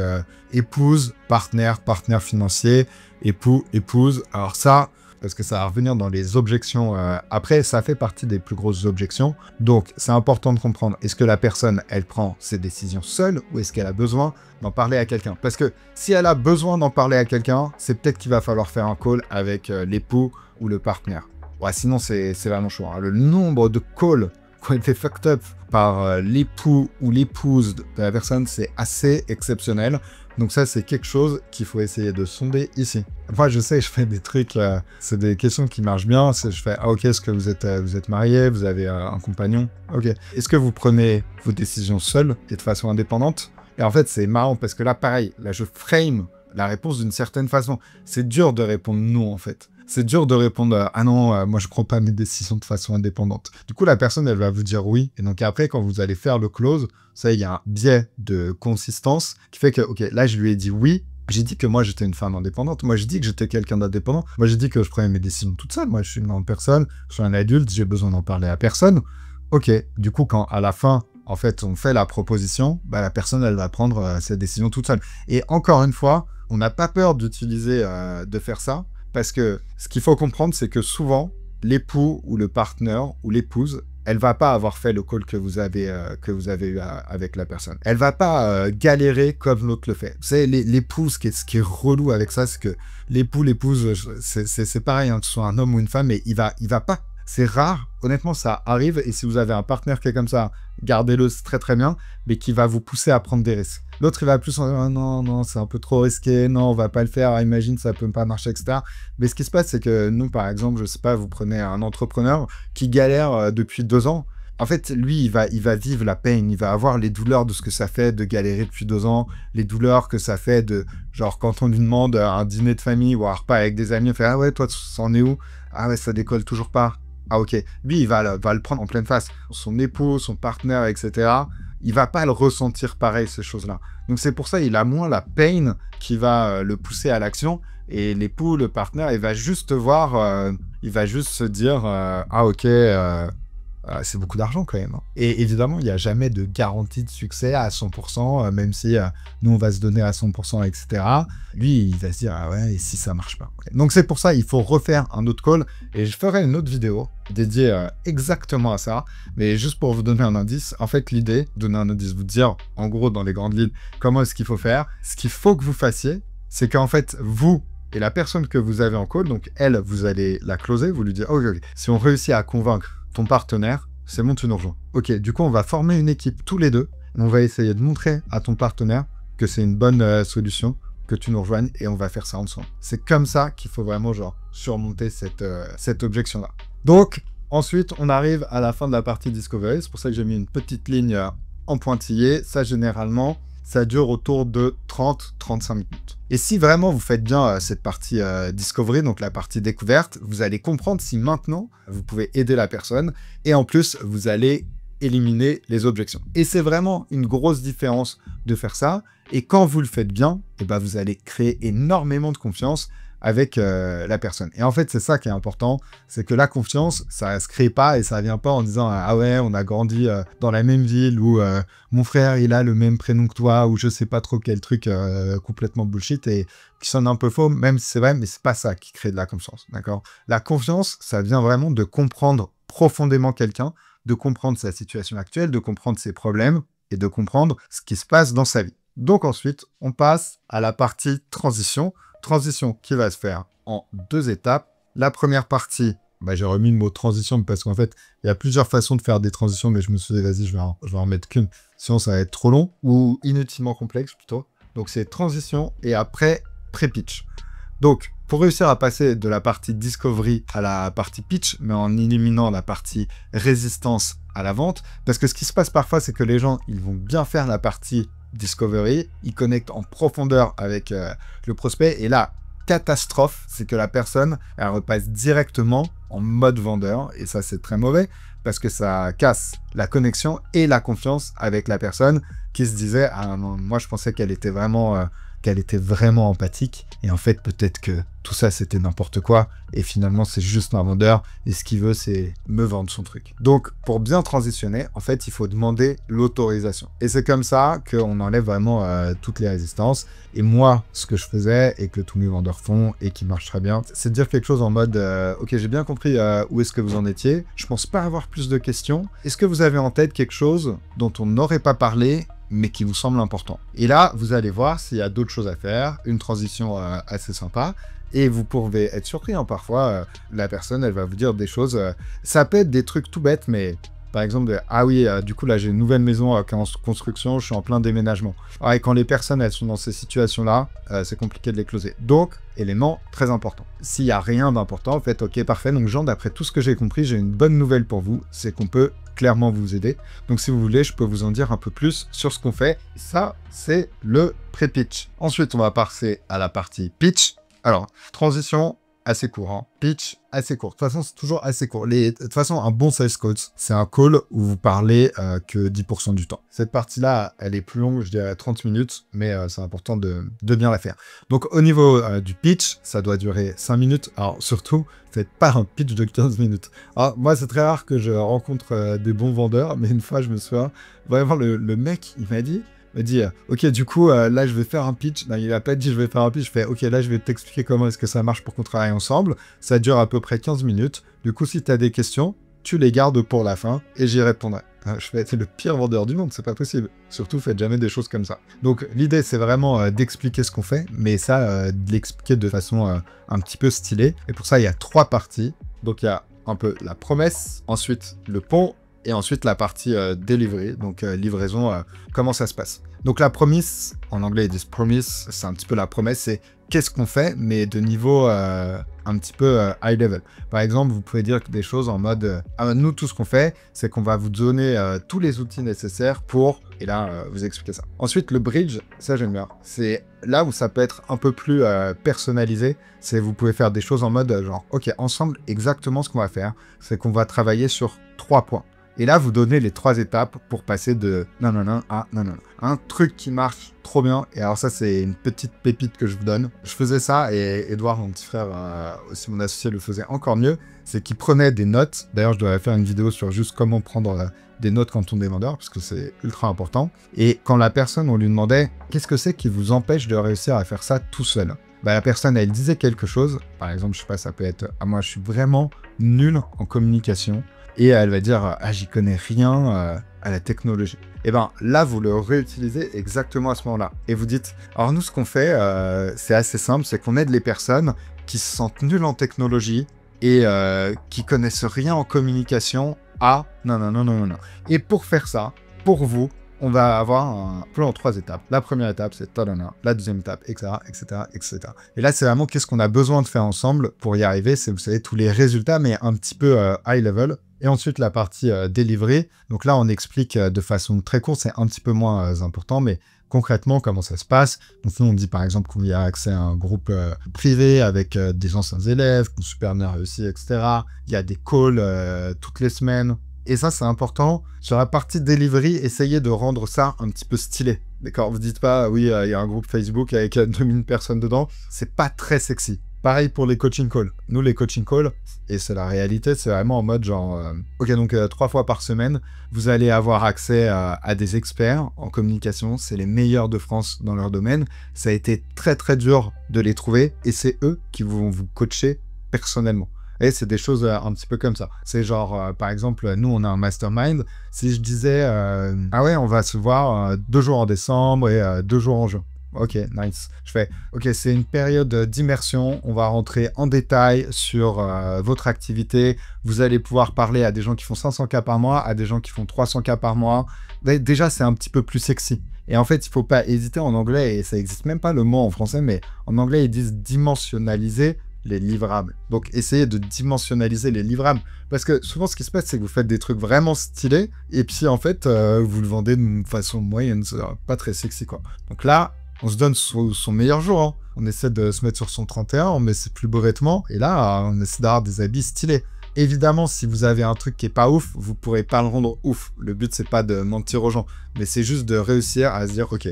épouse, partenaire financier, époux, épouse. Alors ça, parce que ça va revenir dans les objections. Après, ça fait partie des plus grosses objections. Donc, c'est important de comprendre, est-ce que la personne, elle prend ses décisions seule ou est-ce qu'elle a besoin d'en parler à quelqu'un? Parce que si elle a besoin d'en parler à quelqu'un, c'est peut-être qu'il va falloir faire un call avec l'époux ou le partenaire. Ouais, sinon, c'est vraiment chaud. Hein. Le nombre de calls qui ont été fucked up par l'époux ou l'épouse de la personne, c'est assez exceptionnel. Donc ça, c'est quelque chose qu'il faut essayer de sonder ici. Moi, je sais, je fais des trucs, c'est des questions qui marchent bien. Je fais, ah ok, est-ce que vous êtes marié, vous avez un compagnon? Ok. Est-ce que vous prenez vos décisions seules et de façon indépendante? Et en fait, c'est marrant parce que là, pareil, là, je frame la réponse d'une certaine façon. C'est dur de répondre non, en fait. C'est dur de répondre « Ah non, moi je prends pas mes décisions de façon indépendante ». Du coup, la personne, elle va vous dire oui. Et donc après, quand vous allez faire le close, ça, il y a un biais de consistance qui fait que, ok, là, je lui ai dit oui. J'ai dit que moi, j'étais une femme indépendante. Moi, j'ai dit que j'étais quelqu'un d'indépendant. Moi, j'ai dit que je prenais mes décisions toute seule. Moi, je suis une grande personne, je suis un adulte, j'ai besoin d'en parler à personne. Ok, du coup, quand à la fin, en fait, on fait la proposition, bah, la personne, elle va prendre ses décisions toute seule. Et encore une fois, on n'a pas peur d'utiliser, de faire ça. Parce que ce qu'il faut comprendre, c'est que souvent, l'époux ou le partenaire ou l'épouse, elle va pas avoir fait le call que vous avez eu avec la personne. Elle va pas galérer comme l'autre le fait. Vous savez, l'épouse, ce qui est relou avec ça, c'est que l'épouse, c'est pareil, hein, que ce soit un homme ou une femme, mais il va pas. C'est rare, honnêtement, ça arrive. Et si vous avez un partenaire qui est comme ça, gardez-le très très bien, mais qui va vous pousser à prendre des risques. L'autre, il va plus en dire, ah, non, c'est un peu trop risqué, non, on va pas le faire, imagine, ça peut pas marcher, etc. Mais ce qui se passe, c'est que nous, par exemple, je sais pas, vous prenez un entrepreneur qui galère depuis 2 ans. En fait, lui, il va vivre la peine, il va avoir les douleurs de ce que ça fait de galérer depuis 2 ans, les douleurs que ça fait de, genre, quand on lui demande un dîner de famille ou un repas avec des amis, on fait, ah ouais, toi, c'en est où? Ah ouais, ça décolle toujours pas. Ah ok, lui, il va le prendre en pleine face. Son époux, son partenaire, etc., il va pas le ressentir pareil, ces choses-là. Donc c'est pour ça il a moins la peine qui va le pousser à l'action. Et l'époux, le partenaire, il va juste voir, il va juste se dire, ah ok, c'est beaucoup d'argent quand même. Hein. Et évidemment, il n'y a jamais de garantie de succès à 100%, même si nous, on va se donner à 100%, etc. Lui, il va se dire, ah ouais, et si ça marche pas. Okay. Donc c'est pour ça, il faut refaire un autre call. Et je ferai une autre vidéo dédiée exactement à ça. Mais juste pour vous donner un indice, en fait, l'idée, donner un indice, vous dire, en gros, dans les grandes lignes, comment est-ce qu'il faut faire. Ce qu'il faut que vous fassiez, c'est qu'en fait, vous et la personne que vous avez en call, donc elle, vous allez la closer, vous lui dire, ok, si on réussit à convaincre ton partenaire, c'est bon, tu nous rejoins. Ok, du coup, on va former une équipe tous les deux. On va essayer de montrer à ton partenaire que c'est une bonne solution, que tu nous rejoignes et on va faire ça ensemble. C'est comme ça qu'il faut vraiment genre surmonter cette objection-là. Donc, ensuite, on arrive à la fin de la partie Discovery. C'est pour ça que j'ai mis une petite ligne en pointillé. Ça, généralement, ça dure autour de 30-35 minutes. Et si vraiment vous faites bien cette partie Discovery, donc la partie découverte, vous allez comprendre si maintenant, vous pouvez aider la personne et en plus, vous allez éliminer les objections. Et c'est vraiment une grosse différence de faire ça. Et quand vous le faites bien, eh ben, vous allez créer énormément de confiance avec la personne. Et en fait, c'est ça qui est important, c'est que la confiance, ça se crée pas et ça vient pas en disant « Ah ouais, on a grandi dans la même ville » ou mon frère, il a le même prénom que toi » ou je sais pas trop quel truc complètement bullshit et qui sonne un peu faux, même si c'est vrai, mais c'est pas ça qui crée de la confiance, d'accord? La confiance, ça vient vraiment de comprendre profondément quelqu'un, de comprendre sa situation actuelle, de comprendre ses problèmes et de comprendre ce qui se passe dans sa vie. Donc ensuite, on passe à la partie transition. Transition qui va se faire en 2 étapes. La première partie, j'ai remis le mot transition parce qu'en fait, il y a plusieurs façons de faire des transitions, mais je me suis dit, vas-y, je vais en mettre qu'une, sinon ça va être trop long ou inutilement complexe plutôt. Donc c'est transition et après pré-pitch. Donc, pour réussir à passer de la partie discovery à la partie pitch, mais en éliminant la partie résistance à la vente, parce que ce qui se passe parfois, c'est que les gens, ils vont bien faire la partie discovery, ils connectent en profondeur avec le prospect, et là, catastrophe, c'est que la personne, elle repasse directement en mode vendeur, et ça, c'est très mauvais, parce que ça casse la connexion et la confiance avec la personne qui se disait « Ah non, moi, je pensais qu'elle était vraiment... qu'elle était vraiment empathique, et en fait, peut-être que tout ça, c'était n'importe quoi, et finalement, c'est juste un vendeur, et ce qu'il veut, c'est me vendre son truc. » Donc, pour bien transitionner, en fait, il faut demander l'autorisation. Et c'est comme ça qu'on enlève vraiment toutes les résistances. Et moi, ce que je faisais, et que tous mes vendeurs font, et qui marche très bien, c'est de dire quelque chose en mode Ok, j'ai bien compris où est-ce que vous en étiez, je pense pas avoir plus de questions. Est-ce que vous avez en tête quelque chose dont on n'aurait pas parlé, mais qui vous semble important. Et là, vous allez voir s'il y a d'autres choses à faire, une transition assez sympa, et vous pouvez être surpris, hein, parfois, la personne, elle va vous dire des choses, ça peut être des trucs tout bêtes, mais par exemple, ah oui, du coup, là, j'ai une nouvelle maison qui est en construction, je suis en plein déménagement. Alors, et quand les personnes, elles sont dans ces situations-là, c'est compliqué de les closer. Donc, élément très important. S'il n'y a rien d'important, faites OK, parfait. Donc, Jean, d'après tout ce que j'ai compris, j'ai une bonne nouvelle pour vous, c'est qu'on peut clairement vous aider. Donc, si vous voulez, je peux vous en dire un peu plus sur ce qu'on fait. Ça, c'est le pré-pitch. Ensuite, on va passer à la partie pitch. Alors, transition assez court, hein. Pitch assez court. De toute façon, c'est toujours assez court. De toute façon, un bon sales call, c'est un call où vous parlez que 10% du temps. Cette partie-là, elle est plus longue, je dirais 30 minutes, mais c'est important de bien la faire. Donc, au niveau du pitch, ça doit durer 5 minutes. Alors, surtout, faites pas un pitch de 15 minutes. Alors, moi, c'est très rare que je rencontre des bons vendeurs, mais une fois, je me souviens, vraiment, le mec, il m'a dit, ok, du coup, là, je vais faire un pitch. Non, il a pas dit, je vais faire un pitch. Je fais, ok, là, je vais t'expliquer comment est-ce que ça marche pour qu'on travaille ensemble. Ça dure à peu près 15 minutes. Du coup, si tu as des questions, tu les gardes pour la fin et j'y répondrai. Je fais, c'est le pire vendeur du monde, c'est pas possible. Surtout, faites jamais des choses comme ça. Donc, l'idée, c'est vraiment d'expliquer ce qu'on fait, mais ça, de l'expliquer de façon un petit peu stylée. Et pour ça, il y a 3 parties. Donc, il y a un peu la promesse, ensuite le pont, et ensuite la partie delivery, donc livraison, comment ça se passe. Donc la promise, en anglais ils disent promise, c'est un petit peu la promesse, c'est qu'est-ce qu'on fait, mais de niveau un petit peu high level. Par exemple, vous pouvez dire des choses en mode nous, tout ce qu'on fait, c'est qu'on va vous donner tous les outils nécessaires pour, et là, vous expliquez ça. Ensuite, le bridge, ça j'aime bien, c'est là où ça peut être un peu plus personnalisé, c'est vous pouvez faire des choses en mode genre, ok, ensemble, exactement ce qu'on va faire, c'est qu'on va travailler sur 3 points. Et là, vous donnez les 3 étapes pour passer de nanana à nanana. Un truc qui marche trop bien, et alors ça, c'est une petite pépite que je vous donne. Je faisais ça, et Edouard, mon petit frère, aussi mon associé, le faisait encore mieux, c'est qu'il prenait des notes. D'ailleurs, je devrais faire une vidéo sur juste comment prendre des notes quand on est vendeur, parce que c'est ultra important. Et quand la personne, on lui demandait « Qu'est-ce que c'est qui vous empêche de réussir à faire ça tout seul ?» La personne, elle disait quelque chose. Par exemple, je sais pas, ça peut être « Ah, moi, je suis vraiment nul en communication. » Et elle va dire « Ah, j'y connais rien à la technologie. » Et bien là, vous le réutilisez exactement à ce moment-là. Et vous dites « Alors nous, ce qu'on fait, c'est assez simple, c'est qu'on aide les personnes qui se sentent nulles en technologie et qui connaissent rien en communication à non. Et pour faire ça, pour vous, on va avoir un plan en 3 étapes. La première étape, c'est tadana. La deuxième étape, etc., etc., etc. Et là, c'est vraiment qu'est-ce qu'on a besoin de faire ensemble pour y arriver. C'est, vous savez, tous les résultats, mais un petit peu high level. Et ensuite, la partie delivery. Donc là, on explique de façon très courte, c'est un petit peu moins important, mais concrètement, comment ça se passe. Donc nous, on dit par exemple qu'on y a accès à un groupe privé avec des anciens élèves qui ont super bien réussi, etc. Il y a des calls toutes les semaines. Et ça, c'est important. Sur la partie delivery, essayez de rendre ça un petit peu stylé. D'accord, vous dites pas, oui, il y a un groupe Facebook avec 2000 personnes dedans. C'est pas très sexy. Pareil pour les coaching calls. Nous, les coaching calls, et c'est la réalité, c'est vraiment en mode genre, ok, donc 3 fois par semaine, vous allez avoir accès à des experts en communication. C'est les meilleurs de France dans leur domaine. Ça a été très, très dur de les trouver et c'est eux qui vont vous coacher personnellement. Et c'est des choses un petit peu comme ça. C'est genre, par exemple, nous, on a un mastermind. Si je disais, ah ouais, on va se voir 2 jours en décembre et 2 jours en juin. Ok, nice. Je fais, ok, c'est une période d'immersion. On va rentrer en détail sur votre activité. Vous allez pouvoir parler à des gens qui font 500K par mois, à des gens qui font 300K par mois. Déjà, c'est un petit peu plus sexy. Et en fait, il ne faut pas hésiter en anglais, et ça n'existe même pas le mot en français, mais en anglais, ils disent dimensionnaliser les livrables. Donc, essayez de dimensionnaliser les livrables. Parce que souvent, ce qui se passe, c'est que vous faites des trucs vraiment stylés, et puis en fait, vous le vendez d'une façon moyenne, pas très sexy, quoi. Donc là, on se donne son meilleur jour. Hein. On essaie de se mettre sur son 31, on met ses plus beaux vêtements, et là, on essaie d'avoir des habits stylés. Évidemment, si vous avez un truc qui est pas ouf, vous pourrez pas le rendre ouf. Le but, c'est pas de mentir aux gens, mais c'est juste de réussir à se dire, ok,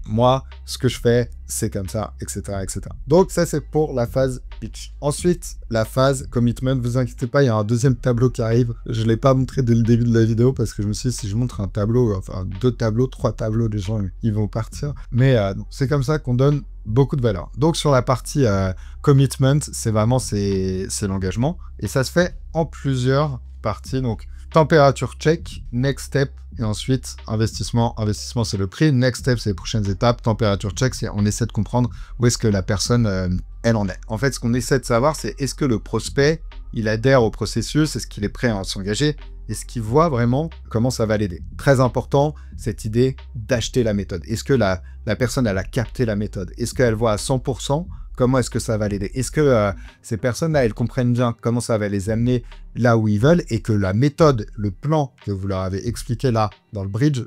moi, ce que je fais, c'est comme ça, etc., etc. Donc, ça, c'est pour la phase pitch. Ensuite, la phase commitment. Vous inquiétez pas, il y a un deuxième tableau qui arrive. Je ne l'ai pas montré dès le début de la vidéo parce que je me suis dit, si je montre un tableau, enfin 2 tableaux, 3 tableaux, les gens, ils vont partir. Mais c'est comme ça qu'on donne beaucoup de valeur. Donc, sur la partie commitment, c'est vraiment l'engagement. Et ça se fait en plusieurs parties. Donc, température check, next step, et ensuite investissement. Investissement, c'est le prix. Next step, c'est les prochaines étapes. Température check, c'est on essaie de comprendre où est-ce que la personne, elle en est. En fait, ce qu'on essaie de savoir, c'est est-ce que le prospect, il adhère au processus, est-ce qu'il est prêt à s'engager, est-ce qu'il voit vraiment comment ça va l'aider. Très important, cette idée d'acheter la méthode. Est-ce que la personne, elle a capté la méthode? Est-ce qu'elle voit à 100% comment est-ce que ça va l'aider? Est-ce que ces personnes-là, elles comprennent bien comment ça va les amener là où ils veulent et que la méthode, le plan que vous leur avez expliqué là dans le bridge,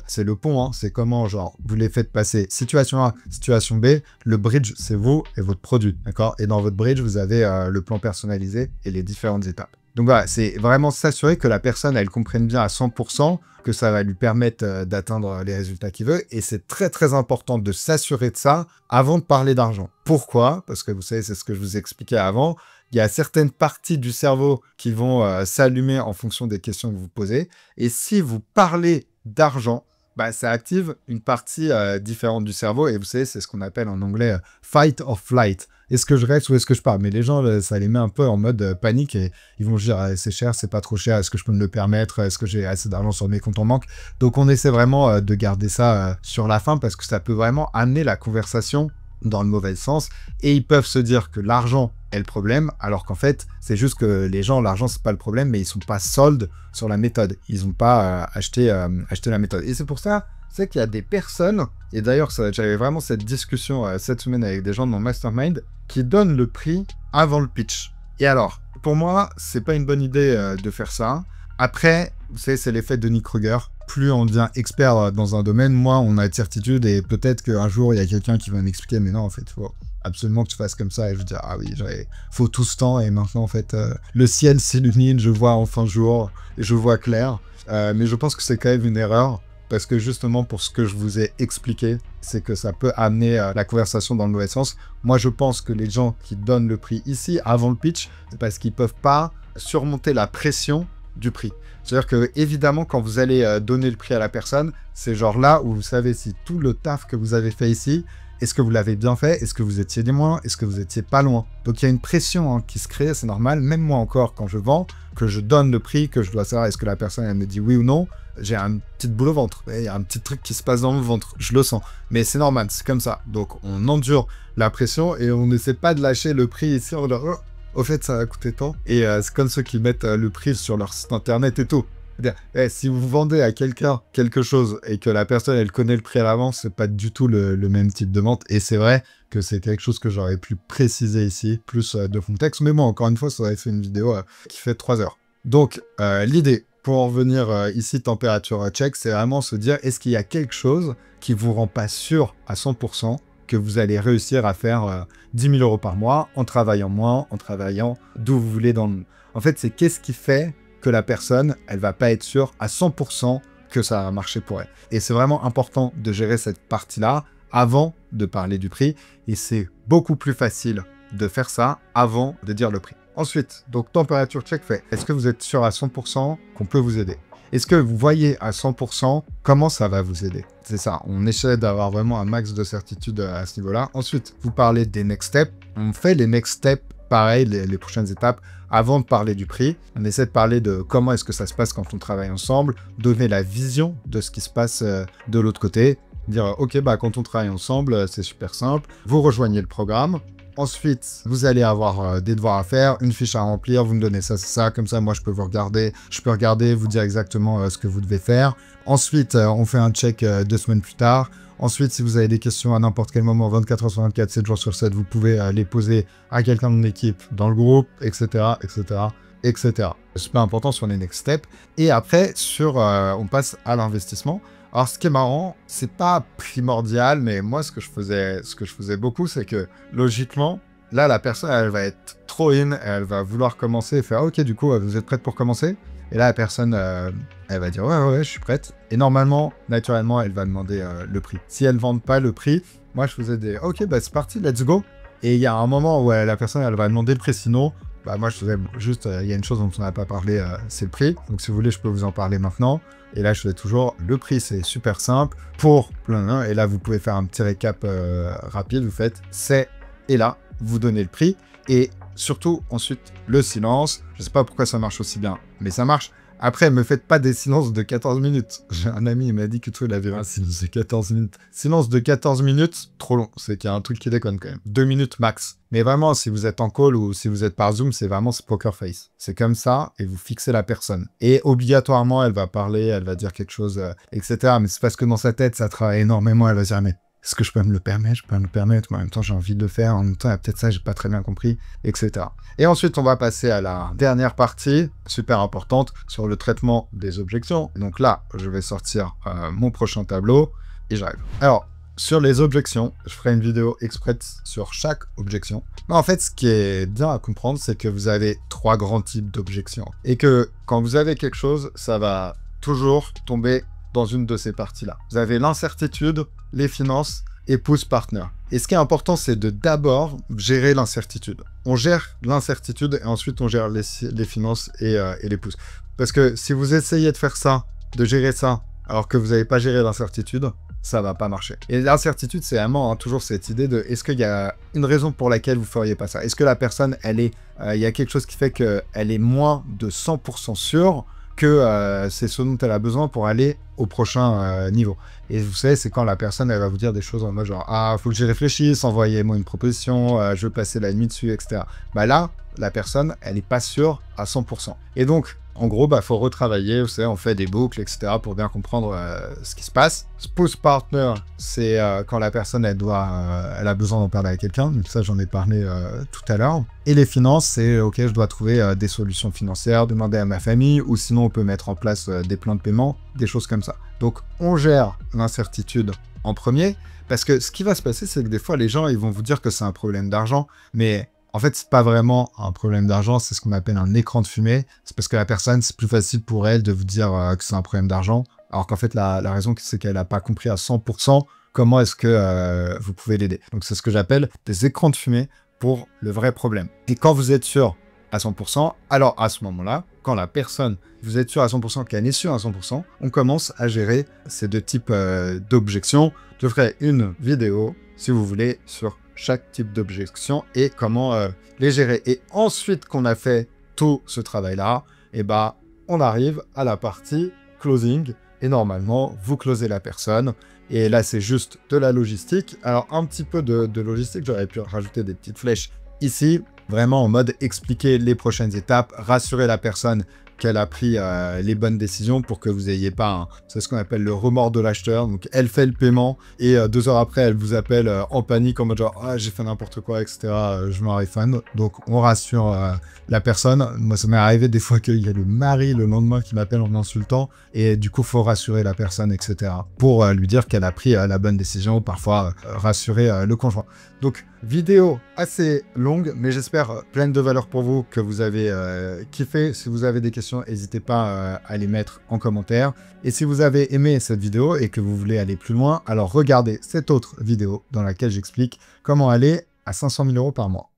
c'est le pont, hein, c'est comment, genre, vous les faites passer situation A, situation B, le bridge, c'est vous et votre produit, d'accord? Et dans votre bridge, vous avez le plan personnalisé et les différentes étapes. Donc voilà, c'est vraiment s'assurer que la personne, elle comprenne bien à 100%, que ça va lui permettre d'atteindre les résultats qu'il veut. Et c'est très, très important de s'assurer de ça avant de parler d'argent. Pourquoi? Parce que vous savez, c'est ce que je vous expliquais avant. Il y a certaines parties du cerveau qui vont s'allumer en fonction des questions que vous posez. Et si vous parlez d'argent, bah, ça active une partie différente du cerveau. Et vous savez, c'est ce qu'on appelle en anglais fight or flight. Est-ce que je reste ou est-ce que je pars? Mais les gens, ça les met un peu en mode panique et ils vont se dire c'est cher, c'est pas trop cher, est-ce que je peux me le permettre? Est-ce que j'ai assez d'argent sur mes comptes en banque? Donc on essaie vraiment de garder ça sur la fin parce que ça peut vraiment amener la conversation dans le mauvais sens et ils peuvent se dire que l'argent est le problème alors qu'en fait c'est juste que les gens, l'argent c'est pas le problème mais ils sont pas sold sur la méthode, ils ont pas acheté la méthode. Et c'est pour ça c'est qu'il y a des personnes, et d'ailleurs j'avais vraiment cette discussion cette semaine avec des gens de mon mastermind, qui donnent le prix avant le pitch. Et alors, pour moi, c'est pas une bonne idée de faire ça. Après, vous savez, c'est l'effet de Denis Kruger. Plus on devient expert dans un domaine, moins on a de certitude, et peut-être qu'un jour, il y a quelqu'un qui va m'expliquer, mais non, en fait, il faut absolument que tu fasses comme ça, et je vais dire, ah oui, faut tout ce temps, et maintenant, en fait, le ciel s'illumine, je vois enfin jour, et je vois clair. Mais je pense que c'est quand même une erreur. Parce que justement, pour ce que je vous ai expliqué, c'est que ça peut amener la conversation dans le mauvais sens. Moi, je pense que les gens qui donnent le prix ici, avant le pitch, c'est parce qu'ils ne peuvent pas surmonter la pression du prix. C'est-à-dire que, évidemment, quand vous allez donner le prix à la personne, c'est genre là où vous savez si tout le taf que vous avez fait ici, est-ce que vous l'avez bien fait? Est-ce que vous étiez loin? Est-ce que vous étiez pas loin? Donc il y a une pression qui se crée, c'est normal. Même moi encore, quand je vends, que je donne le prix, que je dois savoir est-ce que la personne elle me dit oui ou non, j'ai une petite boule au ventre. Il y a un petit truc qui se passe dans mon ventre, je le sens. Mais c'est normal, c'est comme ça. Donc on endure la pression et on n'essaie pas de lâcher le prix ici en disant « au fait ça va coûter tant ». Et c'est comme ceux qui mettent le prix sur leur site internet et tout. Si vous vendez à quelqu'un quelque chose et que la personne elle connaît le prix à l'avance, c'est pas du tout le même type de vente. Et c'est vrai que c'est quelque chose que j'aurais pu préciser ici, plus de contexte. Mais bon, encore une fois, ça aurait fait une vidéo qui fait 3 heures. Donc l'idée, pour en revenir ici, température check, c'est vraiment se dire est-ce qu'il y a quelque chose qui vous rend pas sûr à 100% que vous allez réussir à faire 10 000 euros par mois en travaillant moins, en travaillant d'où vous voulez dans le... En fait, c'est qu'est-ce qui fait que la personne, elle va pas être sûre à 100% que ça va marcher pour elle. Et c'est vraiment important de gérer cette partie-là avant de parler du prix. Et c'est beaucoup plus facile de faire ça avant de dire le prix. Ensuite, donc température check fait. Est-ce que vous êtes sûr à 100% qu'on peut vous aider? Est-ce que vous voyez à 100% comment ça va vous aider? C'est ça, on essaie d'avoir vraiment un max de certitude à ce niveau-là. Ensuite, vous parlez des next steps. On fait les next steps, pareil, les prochaines étapes, avant de parler du prix. On essaie de parler de comment est-ce que ça se passe quand on travaille ensemble, donner la vision de ce qui se passe de l'autre côté. Dire, ok, bah, quand on travaille ensemble, c'est super simple. Vous rejoignez le programme. Ensuite, vous allez avoir des devoirs à faire, une fiche à remplir, vous me donnez ça, c'est ça, comme ça, moi, je peux vous regarder, vous dire exactement ce que vous devez faire. Ensuite, on fait un check 2 semaines plus tard. Ensuite, si vous avez des questions à n'importe quel moment, 24 heures sur 24, 7 jours sur 7, vous pouvez les poser à quelqu'un de mon équipe dans le groupe, etc., etc., etc. C'est pas important sur les next steps. Et après, on passe à l'investissement. Alors, ce qui est marrant, c'est pas primordial, mais moi, ce que je faisais beaucoup, c'est que, logiquement, là, la personne, elle va être trop in, elle va vouloir commencer et faire « Ok, du coup, vous êtes prête pour commencer ?» Et là, la personne, elle va dire « Ouais, je suis prête. » Et normalement, naturellement, elle va demander le prix. Si elle ne vend pas le prix, moi, je faisais des « Ok, bah, c'est parti, let's go. » Et il y a un moment où la personne, elle va demander le prix, sinon, bah, moi, je faisais juste, il y a une chose dont on n'a pas parlé, c'est le prix. Donc, si vous voulez, je peux vous en parler maintenant. Et là, je fais toujours, le prix, c'est super simple pour plein. Et là, vous pouvez faire un petit récap rapide. Vous faites, c'est, et là, vous donnez le prix. Et surtout, ensuite, le silence. Je ne sais pas pourquoi ça marche aussi bien, mais ça marche. Après, ne me faites pas des silences de 14 minutes. J'ai un ami, il m'a dit que toi, il avait un silence de 14 minutes. Silence de 14 minutes, trop long. C'est qu'il y a un truc qui déconne quand même. 2 minutes max. Mais vraiment, si vous êtes en call ou si vous êtes par Zoom, c'est vraiment ce poker face. C'est comme ça et vous fixez la personne. Et obligatoirement, elle va parler, elle va dire quelque chose, etc. Mais c'est parce que dans sa tête, ça travaille énormément. Elle va dire, mais est-ce que je peux me le permettre? Je peux me le permettre, mais en même temps, j'ai envie de le faire. En même temps, il y a peut-être ça, j'ai pas très bien compris, etc. Et ensuite, on va passer à la dernière partie, super importante, sur le traitement des objections. Donc là, je vais sortir mon prochain tableau et j'arrive. Alors, sur les objections, je ferai une vidéo express sur chaque objection. Mais en fait, ce qui est bien à comprendre, c'est que vous avez 3 grands types d'objections. Et que quand vous avez quelque chose, ça va toujours tomber dans une de ces parties-là. Vous avez l'incertitude, les finances et pouce partner. Et ce qui est important, c'est de d'abord gérer l'incertitude. On gère l'incertitude et ensuite on gère les finances et les pouces. Parce que si vous essayez de faire ça, de gérer ça, alors que vous n'avez pas géré l'incertitude, ça va pas marcher. Et l'incertitude, c'est vraiment toujours cette idée de est-ce qu'il y a une raison pour laquelle vous feriez pas ça? Est-ce que la personne, il y a quelque chose qui fait qu'elle est moins de 100% sûre que c'est ce dont elle a besoin pour aller au prochain niveau. Et vous savez, c'est quand la personne, elle va vous dire des choses en mode genre « Ah, faut que j'y réfléchisse, envoyez-moi une proposition, je veux passer la nuit dessus, etc. » Bah là, la personne, elle n'est pas sûre à 100%. Et donc, en gros, bah, faut retravailler, vous savez, on fait des boucles, etc. pour bien comprendre ce qui se passe. Spouse partner, c'est quand la personne, elle a besoin d'en parler à quelqu'un. Donc ça, j'en ai parlé tout à l'heure. Et les finances, c'est OK, je dois trouver des solutions financières, demander à ma famille, ou sinon on peut mettre en place des plans de paiement, des choses comme ça. Donc, on gère l'incertitude en premier, parce que ce qui va se passer, c'est que des fois, les gens, ils vont vous dire que c'est un problème d'argent, mais en fait, c'est pas vraiment un problème d'argent, c'est ce qu'on appelle un écran de fumée. C'est parce que la personne, c'est plus facile pour elle de vous dire que c'est un problème d'argent, alors qu'en fait, la raison, c'est qu'elle n'a pas compris à 100% comment est-ce que vous pouvez l'aider. Donc, c'est ce que j'appelle des écrans de fumée pour le vrai problème. Et quand vous êtes sûr à 100%, alors à ce moment-là, quand la personne, vous êtes sûr à 100% qu'elle est sûre à 100%, on commence à gérer ces 2 types d'objections. Je ferai une vidéo, si vous voulez, sur chaque type d'objection et comment les gérer. Et ensuite qu'on a fait tout ce travail-là, et bah, on arrive à la partie closing. Et normalement, vous closez la personne. Et là, c'est juste de la logistique. Alors, un petit peu de logistique, j'aurais pu rajouter des petites flèches ici, vraiment en mode expliquer les prochaines étapes, rassurer la personne qu'elle a pris les bonnes décisions pour que vous n'ayez pas, c'est ce qu'on appelle le remords de l'acheteur. Donc, elle fait le paiement et 2 heures après, elle vous appelle en panique en mode genre « Ah, j'ai fait n'importe quoi, etc. Je m'en refund. » Donc, on rassure la personne. Moi, ça m'est arrivé des fois qu'il y a le mari le lendemain qui m'appelle en m'insultant et du coup, il faut rassurer la personne, etc. pour lui dire qu'elle a pris la bonne décision, parfois rassurer le conjoint. Donc, vidéo assez longue, mais j'espère pleine de valeur pour vous, que vous avez kiffé. Si vous avez des questions, n'hésitez pas à les mettre en commentaire. Et si vous avez aimé cette vidéo et que vous voulez aller plus loin, alors regardez cette autre vidéo dans laquelle j'explique comment aller à 500 000 € par mois.